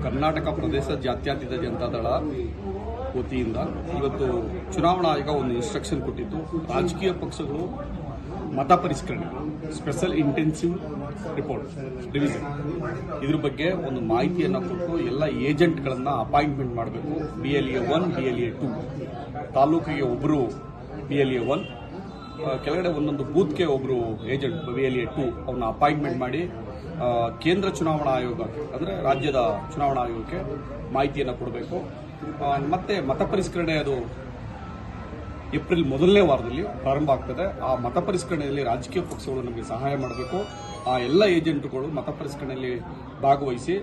ಕರ್ನಾಟಕ ಪ್ರದೇಶ ಜಾತ್ಯತೀತ ಜನತಾದಳ ವತಿಯಿಂದ ಇವತ್ತು ಚುನಾವಣಾ ಆಯೋಗ ಒಂದು ಇನ್ಸ್ಟ್ರಕ್ಷನ್ ಕೊಟ್ಟಿದ್ದು, ರಾಜಕೀಯ ಪಕ್ಷಗಳು ಮತ ಪರಿಷ್ಕರಣೆ ಸ್ಪೆಷಲ್ ಇಂಟೆನ್ಸಿವ್ ರಿಪೋರ್ಟ್ ರಿವಿಷನ್ ಇದ್ರ ಬಗ್ಗೆ ಒಂದು ಮಾಹಿತಿಯನ್ನು ಕೊಟ್ಟು ಎಲ್ಲ ಏಜೆಂಟ್ಗಳನ್ನು ಅಪಾಯಿಂಟ್ಮೆಂಟ್ ಮಾಡಬೇಕು. BLA 1, BLA 2 ತಾಲೂಕಿಗೆ ಒಬ್ಬರು BLA 1, ಕೆಳಗಡೆ ಒಂದೊಂದು ಬೂತ್ಗೆ ಒಬ್ಬರು ಏಜೆಂಟ್ BLA 2 ಅವನ್ನ ಅಪಾಯಿಂಟ್ಮೆಂಟ್ ಮಾಡಿ ಕೇಂದ್ರ ಚುನಾವಣಾ ಆಯೋಗ ಅಂದರೆ ರಾಜ್ಯದ ಚುನಾವಣಾ ಆಯೋಗಕ್ಕೆ ಮಾಹಿತಿಯನ್ನು ಕೊಡಬೇಕು. ಮತ್ತೆ ಮತ ಪರಿಷ್ಕರಣೆ ಅದು ಏಪ್ರಿಲ್ ಮೊದಲನೇ ವಾರದಲ್ಲಿ ಪ್ರಾರಂಭ ಆಗ್ತದೆ. ಆ ಮತ ಪರಿಷ್ಕರಣೆಯಲ್ಲಿ ರಾಜಕೀಯ ಪಕ್ಷಗಳು ನಮಗೆ ಸಹಾಯ ಮಾಡಬೇಕು. ಆ ಎಲ್ಲ ಏಜೆಂಟ್ಗಳು ಮತ ಪರಿಷ್ಕರಣೆಯಲ್ಲಿ ಭಾಗವಹಿಸಿ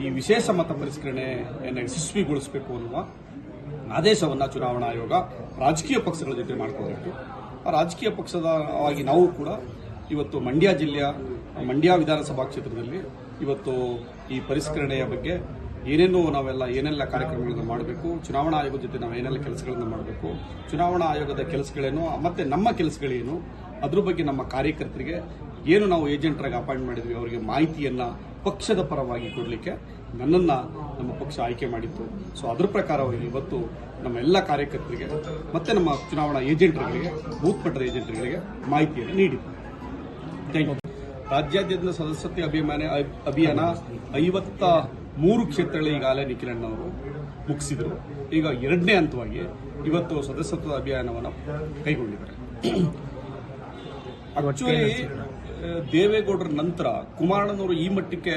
ಈ ವಿಶೇಷ ಮತ ಪರಿಷ್ಕರಣೆಯನ್ನು ಯಶಸ್ವಿಗೊಳಿಸಬೇಕು ಅನ್ನುವ ಆದೇಶವನ್ನು ಚುನಾವಣಾ ಆಯೋಗ ರಾಜಕೀಯ ಪಕ್ಷಗಳ ಜೊತೆ ಮಾಡಿಕೊಳ್ಬೇಕು. ಆ ರಾಜಕೀಯ ಪಕ್ಷದವಾಗಿ ನಾವು ಕೂಡ ಇವತ್ತು ಮಂಡ್ಯ ಜಿಲ್ಲೆಯ ಮಂಡ್ಯ ವಿಧಾನಸಭಾ ಕ್ಷೇತ್ರದಲ್ಲಿ ಇವತ್ತು ಈ ಪರಿಷ್ಕರಣೆಯ ಬಗ್ಗೆ ಏನೆಲ್ಲ ಕಾರ್ಯಕ್ರಮಗಳನ್ನು ಮಾಡಬೇಕು, ಚುನಾವಣಾ ಆಯೋಗದ ಜೊತೆ ನಾವು ಏನೆಲ್ಲ ಕೆಲಸಗಳನ್ನು ಮಾಡಬೇಕು, ಚುನಾವಣಾ ಆಯೋಗದ ಕೆಲಸಗಳೇನು ಮತ್ತೆ ನಮ್ಮ ಕೆಲಸಗಳೇನು, ಅದ್ರ ಬಗ್ಗೆ ನಮ್ಮ ಕಾರ್ಯಕರ್ತರಿಗೆ ಏನು ನಾವು ಏಜೆಂಟ್ರಾಗಿ ಅಪಾಯಿಂಟ್ ಮಾಡಿದ್ವಿ ಅವರಿಗೆ ಮಾಹಿತಿಯನ್ನು ಪಕ್ಷದ ಪರವಾಗಿ ಕೊಡಲಿಕ್ಕೆ ನನ್ನನ್ನು ನಮ್ಮ ಪಕ್ಷ ಆಯ್ಕೆ ಮಾಡಿತ್ತು. ಸೊ ಅದ್ರ ಪ್ರಕಾರವಾಗಿ ಇವತ್ತು ನಮ್ಮ ಎಲ್ಲ ಕಾರ್ಯಕರ್ತರಿಗೆ ಮತ್ತೆ ನಮ್ಮ ಚುನಾವಣಾ ಏಜೆಂಟ್ಗಳಿಗೆ, ಬೂತ್ ಮಟ್ಟದ ಏಜೆಂಟ್ಗಳಿಗೆ ಮಾಹಿತಿಯನ್ನು ನೀಡಿತ್ತು. Thank you. ರಾಜ್ಯಾದ್ಯಂತ ಸದಸ್ಯತ್ವ ಅಭಿಯಾನ 53 ಕ್ಷೇತ್ರಗಳು ಈಗಾಗಲೇ ನಿಖಿಲಣ್ಣವರು ಮುಗಿಸಿದರು. ಈಗ 2ನೇ ಹಂತವಾಗಿ ಇವತ್ತು ಸದಸ್ಯತ್ವ ಅಭಿಯಾನವನ್ನು ಕೈಗೊಂಡಿದ್ದಾರೆ. ಆಕ್ಚುಲಿ ದೇವೇಗೌಡರ ನಂತರ ಕುಮಾರಣ್ಣನವರು ಈ ಮಟ್ಟಕ್ಕೆ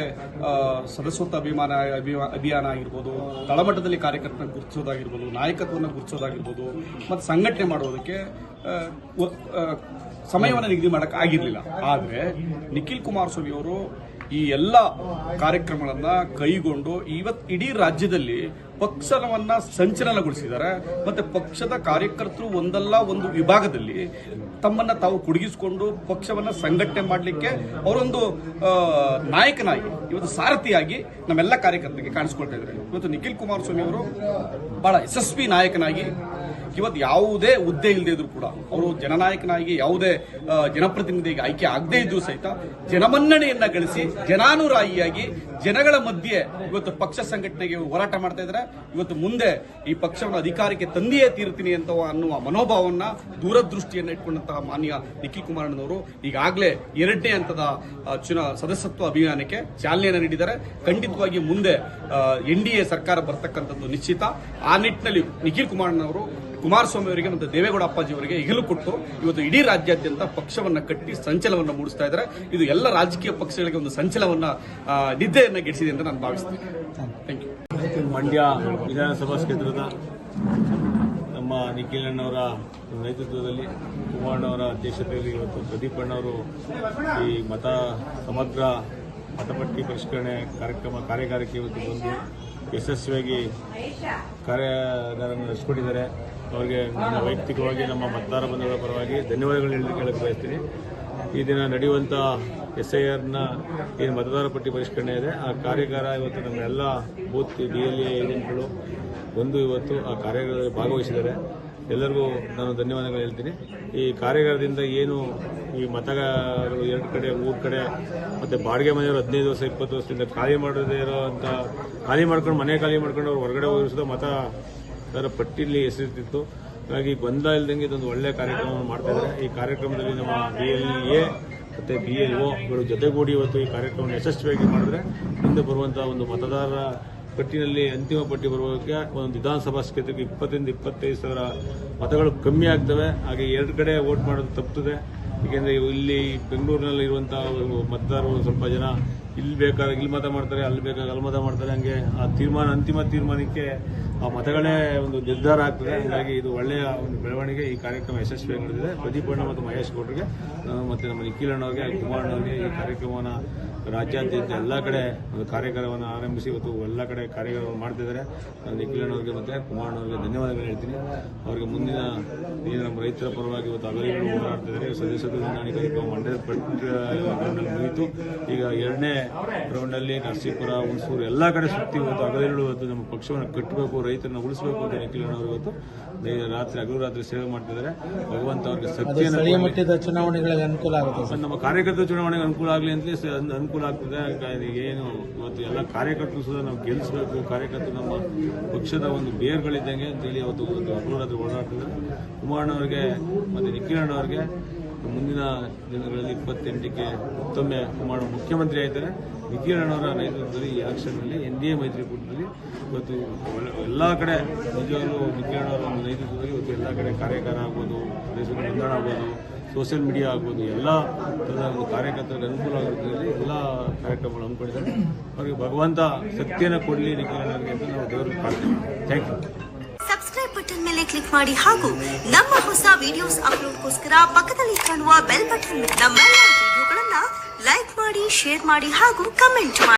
ಸದಸ್ಯತ್ವ ಅಭಿಯಾನ ಆಗಿರ್ಬೋದು, ತಳಮಟ್ಟದಲ್ಲಿ ಕಾರ್ಯಕರ್ತನ ಗುರುತಿಸೋದಾಗಿರ್ಬೋದು, ನಾಯಕತ್ವವನ್ನು ಗುರುತಿಸೋದಾಗಿರ್ಬೋದು ಮತ್ತು ಸಂಘಟನೆ ಮಾಡೋದಕ್ಕೆ ಸಮಯವನ್ನು ನಿಗದಿ ಮಾಡಕ್ಕೆ ಆಗಿರಲಿಲ್ಲ. ಆದರೆ ನಿಖಿಲ್ ಕುಮಾರಸ್ವಾಮಿ ಅವರು ಈ ಎಲ್ಲ ಕಾರ್ಯಕ್ರಮಗಳನ್ನ ಕೈಗೊಂಡು ಇವತ್ತು ಇಡೀ ರಾಜ್ಯದಲ್ಲಿ ಪಕ್ಷವನ್ನ ಸಂಚಲನಗೊಳಿಸಿದ್ದಾರೆ. ಮತ್ತೆ ಪಕ್ಷದ ಕಾರ್ಯಕರ್ತರು ಒಂದಲ್ಲ ಒಂದು ವಿಭಾಗದಲ್ಲಿ ತಮ್ಮನ್ನ ತಾವು ಕುಡುಗಿಸಿಕೊಂಡು ಪಕ್ಷವನ್ನ ಸಂಘಟನೆ ಮಾಡಲಿಕ್ಕೆ ಅವರೊಂದು ನಾಯಕನಾಗಿ, ಇವತ್ತು ಸಾರಥಿಯಾಗಿ ನಮ್ಮೆಲ್ಲ ಕಾರ್ಯಕರ್ತರಿಗೆ ಕಾಣಿಸ್ಕೊಳ್ತಾ ಇದ್ದಾರೆ. ಇವತ್ತು ನಿಖಿಲ್ ಕುಮಾರಸ್ವಾಮಿ ಅವರು ಬಹಳ ಯಶಸ್ವಿ ನಾಯಕನಾಗಿ ಇವತ್ತು ಯಾವುದೇ ಹುದ್ದೆ ಇಲ್ಲದೆ ಇದ್ರು ಕೂಡ ಅವರು ಜನನಾಯಕನಾಗಿ ಯಾವುದೇ ಜನಪ್ರತಿನಿಧಿಗೆ ಆಯ್ಕೆ ಆಗದೇ ಇದ್ರು ಸಹಿತ ಜನಮನ್ನಣೆಯನ್ನ ಗಳಿಸಿ ಜನಾನುರಾಯಿಯಾಗಿ ಜನಗಳ ಮಧ್ಯೆ ಇವತ್ತು ಪಕ್ಷ ಸಂಘಟನೆಗೆ ಹೋರಾಟ ಮಾಡ್ತಾ ಇದ್ದಾರೆ. ಇವತ್ತು ಮುಂದೆ ಈ ಪಕ್ಷವನ್ನು ಅಧಿಕಾರಕ್ಕೆ ತಂದೆಯೇ ತೀರ್ತೀನಿ ಅಂತ ಅನ್ನುವ ಮನೋಭಾವವನ್ನ, ದೂರದೃಷ್ಟಿಯನ್ನು ಇಟ್ಕೊಂಡಂತಹ ಮಾನ್ಯ ನಿಖಿಲ್ ಕುಮಾರಣ್ಣನವರು ಈಗಾಗಲೇ 2ನೇ ಹಂತದ ಸದಸ್ಯತ್ವ ಅಭಿಯಾನಕ್ಕೆ ಚಾಲನೆಯನ್ನು ನೀಡಿದ್ದಾರೆ. ಖಂಡಿತವಾಗಿ ಮುಂದೆ NDA ಸರ್ಕಾರ ಬರ್ತಕ್ಕಂಥದ್ದು ನಿಶ್ಚಿತ. ಆ ನಿಟ್ಟಿನಲ್ಲಿ ನಿಖಿಲ್ ಕುಮಾರಣ್ಣನವರು ಕುಮಾರಸ್ವಾಮಿ ಅವರಿಗೆ ಮತ್ತು ದೇವೇಗೌಡ ಅಪ್ಪಾಜಿ ಅವರಿಗೆ ಹೆಗಲು ಕೊಟ್ಟು ಇವತ್ತು ಇಡೀ ರಾಜ್ಯಾದ್ಯಂತ ಪಕ್ಷವನ್ನು ಕಟ್ಟಿ ಸಂಚಲನವನ್ನು ಮೂಡಿಸ್ತಾ ಇದ್ದಾರೆ. ಇದು ಎಲ್ಲ ರಾಜಕೀಯ ಪಕ್ಷಗಳಿಗೆ ಒಂದು ನಿದ್ದೆಯನ್ನು ಗೆಡಿಸಿದೆ ಅಂತ ನಾನು ಭಾವಿಸ್ತೇನೆ. Thank you. ಮಂಡ್ಯ ವಿಧಾನಸಭಾ ಕ್ಷೇತ್ರದ ನಮ್ಮ ನಿಖಿಲ್ ಅಣ್ಣವರ ನೇತೃತ್ವದಲ್ಲಿ, ಕುಮಾರಣ್ಣವರ ಅಧ್ಯಕ್ಷತೆಯಲ್ಲಿ ಇವತ್ತು ಪ್ರದೀಪ್ ಅಣ್ಣವರು ಈ ಸಮಗ್ರ ಮತಪಟ್ಟಿ ಪರಿಷ್ಕರಣೆ ಕಾರ್ಯಾಗಾರಕ್ಕೆ ಇವತ್ತು ಬಂದು ಯಶಸ್ವಿಯಾಗಿ ಕಾರ್ಯಾಗಾರವನ್ನು ನಡೆಸಿಕೊಟ್ಟಿದ್ದಾರೆ. ಅವರಿಗೆ ನನ್ನ ವೈಯಕ್ತಿಕವಾಗಿ ನಮ್ಮ ಮತದಾರ ಬಂಧುಗಳ ಪರವಾಗಿ ಧನ್ಯವಾದಗಳು ಹೇಳಕ್ಕೆ ಬಯಸ್ತೀನಿ. ಈ ದಿನ ನಡೆಯುವಂಥ SIRನ ಏನು ಮತದಾರ ಪಟ್ಟಿ ಪರಿಷ್ಕರಣೆ ಇದೆ, ಆ ಕಾರ್ಯಾಗಾರ ಇವತ್ತು ನಮ್ಮ ಎಲ್ಲ ಬೂತ್ BLA ಏಜೆಂಟ್ಗಳು ಇವತ್ತು ಆ ಕಾರ್ಯಾಗಾರದಲ್ಲಿ ಭಾಗವಹಿಸಿದ್ದಾರೆ. ಎಲ್ಲರಿಗೂ ನಾನು ಧನ್ಯವಾದಗಳು ಹೇಳ್ತೀನಿ. ಈ ಕಾರ್ಯಾಗಾರದಿಂದ ಏನು ಈ ಮತಗಳು 2 ಕಡೆ 3 ಕಡೆ ಮತ್ತು ಬಾಡಿಗೆ ಮನೆಯವರು 15 ವರ್ಷ 20 ವರ್ಷದಿಂದ ಖಾಲಿ ಮಾಡದೇ ಇರೋಂಥ ಮನೆ ಖಾಲಿ ಮಾಡ್ಕೊಂಡು ಅವ್ರು ಹೊರಗಡೆ ಹೋಗಿಸೋ ಮತದಾರ ಪಟ್ಟಿಯಲ್ಲಿ ಹೆಸರಿರ್ತಿತ್ತು. ಹಾಗಾಗಿ ಗೊಂದಲ ಇಲ್ದಂಗೆ ಇದೊಂದು ಒಳ್ಳೆಯ ಕಾರ್ಯಕ್ರಮವನ್ನು ಮಾಡ್ತಾ ಇದ್ದಾರೆ. ಈ ಕಾರ್ಯಕ್ರಮದಲ್ಲಿ ನಮ್ಮ BLA ಮತ್ತು BLOಗಳು ಜೊತೆಗೂಡಿ ಇವತ್ತು ಈ ಕಾರ್ಯಕ್ರಮವನ್ನು ಯಶಸ್ವಿಯಾಗಿ ಮಾಡಿದ್ರೆ ಮುಂದೆ ಬರುವಂಥ ಒಂದು ಮತದಾರರ ಪಟ್ಟಿನಲ್ಲಿ ಅಂತಿಮ ಪಟ್ಟಿ ಬರುವುದಕ್ಕೆ ಒಂದು ವಿಧಾನಸಭಾ ಕ್ಷೇತ್ರಕ್ಕೆ 20-25 ಸಾವಿರ ಮತಗಳು ಕಮ್ಮಿ ಆಗ್ತವೆ. ಹಾಗೆ 2 ಕಡೆ ವೋಟ್ ಮಾಡೋದು ತಪ್ಪುತ್ತದೆ. ಏಕೆಂದರೆ ಇಲ್ಲಿ ಬೆಂಗಳೂರಿನಲ್ಲಿ ಇರುವಂಥ ಮತದಾರರು ಸ್ವಲ್ಪ ಜನ ಇಲ್ಲಿ ಬೇಕಾದ್ರೆ ಇಲ್ಲಿ ಮತ ಮಾಡ್ತಾರೆ, ಅಲ್ಲಿ ಬೇಕಾದ್ರೆ ಅಲ್ಲಿ ಮತ ಮಾಡ್ತಾರೆ. ಹಂಗೆ ಆ ಅಂತಿಮ ತೀರ್ಮಾನಕ್ಕೆ ಆ ಮತಗಳೇ ಒಂದು ನಿರ್ಧಾರ ಆಗ್ತದೆ. ಹಾಗಾಗಿ ಇದು ಒಳ್ಳೆಯ ಒಂದು ಬೆಳವಣಿಗೆ. ಈ ಕಾರ್ಯಕ್ರಮ ಯಶಸ್ವಿಯಾಗಿ ನಡೆದಿದೆ. ಪ್ರದೀಪ್ ಅಣ್ಣ ಮತ್ತು ಮಹೇಶ್ ಗೌಡರಿಗೆ ಮತ್ತು ನಮ್ಮ ನಿಖಿಲ್ ಅಣ್ಣವ್ರಿಗೆ, ಕುಮಾರಣ್ಣವ್ರಿಗೆ ಈ ಕಾರ್ಯಕ್ರಮವನ್ನು ರಾಜ್ಯಾದ್ಯಂತ ಎಲ್ಲ ಕಡೆ ಒಂದು ಕಾರ್ಯಾಗಾರವನ್ನು ಆರಂಭಿಸಿ ಇವತ್ತು ಎಲ್ಲ ಕಡೆ ಕಾರ್ಯಾಗಾರವನ್ನು ಮಾಡ್ತಿದ್ದಾರೆ. ನಿಖಿಲ್ ಅಣ್ಣವ್ರಿಗೆ ಮತ್ತು ಕುಮಾರಣ್ಣವ್ರಿಗೆ ಧನ್ಯವಾದಗಳು ಹೇಳ್ತೀನಿ. ಅವರಿಗೆ ಮುಂದಿನ ಏನು ನಮ್ಮ ರೈತರ ಪರವಾಗಿ ಇವತ್ತು ಅಗಲಿಗಳು ಹೋರಾಡ್ತಿದ್ದಾರೆ. ಸದಸ್ಯತ್ವ ನೋಂದಣಿ ಕಾರ್ಯಕ್ರಮ ಮಂಡ್ಯದ ಮುಗಿತು. ಈಗ 2ನೇ ಗ್ರೌಂಡಲ್ಲಿ ನರಸೀಪುರ, ಹುಣಸೂರು ಎಲ್ಲ ಕಡೆ ಸುತ್ತಿ ಇವತ್ತು ಹಗಲಿರುಳು ಇವತ್ತು ನಮ್ಮ ಪಕ್ಷವನ್ನು ಕಟ್ಟಬೇಕು, ರೈತರನ್ನ ಉಳಿಸಬೇಕು ಅಂತ ನಿಖಿಲಣ್ಣವರು ಇವತ್ತು ಹಗಲು ರಾತ್ರಿ ಸೇವೆ ಮಾಡ್ತಿದ್ದಾರೆ. ಭಗವಂತ ಅವ್ರಿಗೆ ಸ್ಥಳೀಯ ಸತ್ಯ ಮಟ್ಟದ ಚುನಾವಣೆಗಳಿಗೆ ಅನುಕೂಲ ಆಗುತ್ತೆ ಸರ್. ನಮ್ಮ ಕಾರ್ಯಕರ್ತರ ಚುನಾವಣೆಗೆ ಅನುಕೂಲ ಆಗಲಿ ಅಂತ ಅನುಕೂಲ ಆಗ್ತದೆ. ಏನು ಇವತ್ತು ಎಲ್ಲ ಕಾರ್ಯಕರ್ತರು ಸುದ ನಾವು ಗೆಲ್ಲಿಸಬೇಕು, ಕಾರ್ಯಕರ್ತರು ನಮ್ಮ ಪಕ್ಷದ ಒಂದು ಬೇರ್ಗಳಿದ್ದಂಗೆ ಅಂತೇಳಿ ಇವತ್ತು ಹಗಲು ರಾತ್ರಿ ಓಡಾಡ್ತಿದ್ದಾರೆ. ಕುಮಾರಣ್ಣವ್ರಿಗೆ ಮತ್ತು ನಿಖಿಲಣ್ಣವ್ರಿಗೆ ಮುಂದಿನ ದಿನಗಳಲ್ಲಿ 28ಕ್ಕೆ ಮತ್ತೊಮ್ಮೆ ಕುಮಾರ ಮುಖ್ಯಮಂತ್ರಿ ಆಯ್ತಾರೆ. ನಿಖಿಲಣ್ಣವರ ನೇತೃತ್ವದಲ್ಲಿ ಈ ಎಲೆಕ್ಷನ್ನಲ್ಲಿ NDA ಮೈತ್ರಿಕೂಟದಲ್ಲಿ ಇವತ್ತು ಎಲ್ಲ ಕಡೆ ನಿಜವಾಗ್ಲೂ ನಿಖಿಲಣ್ಣವರ ಒಂದು ನೇತೃತ್ವದಲ್ಲಿ ಇವತ್ತು ಎಲ್ಲ ಕಡೆ ಕಾರ್ಯಕಾರ ಆಗ್ಬೋದು, ದೇಶದ ಬಂಧನ ಆಗ್ಬೋದು, ಸೋಷಿಯಲ್ ಮೀಡಿಯಾ ಆಗ್ಬೋದು, ಎಲ್ಲ ಥರದ ಒಂದು ಕಾರ್ಯಕರ್ತರಿಗೆ ಅನುಕೂಲ ಆಗೋದ್ರಲ್ಲಿ ಎಲ್ಲ ಕಾರ್ಯಕ್ರಮಗಳು ಹಮ್ಮಿಕೊಂಡಿದ್ದಾರೆ. ಅವರಿಗೆ ಭಗವಂತ ಶಕ್ತಿಯನ್ನು ಕೊಡಲಿ ನಿಖಿಲಣ್ಣವರಿಗೆ ಅಂತ ನಾವು ದೇವರಿಗೆ ಪ್ರಾರ್ಥನೆ ಮಾಡ್ತೀವಿ. Thank you. ಸಬ್ಸ್ಕ್ರೈಬ್ ಬಟನ್ ಮೇಲೆ ಕ್ಲಿಕ್ ಮಾಡಿ ಹಾಗೂ ನಮ್ಮ ಹೊಸ ವಿಡಿಯೋಸ್ ಅಪ್ಲೋಡ್ಗೋಸ್ಕರ ಪಕ್ಕದಲ್ಲಿ ಕಾಣುವ ಬೆಲ್ ಬಟನ್ ನಮ್ಮೆಲ್ಲ ವಿಡಿಯೋಗಳನ್ನ ಲೈಕ್ ಮಾಡಿ, ಶೇರ್ ಮಾಡಿ ಹಾಗೂ ಕಮೆಂಟ್ ಮಾಡಿ.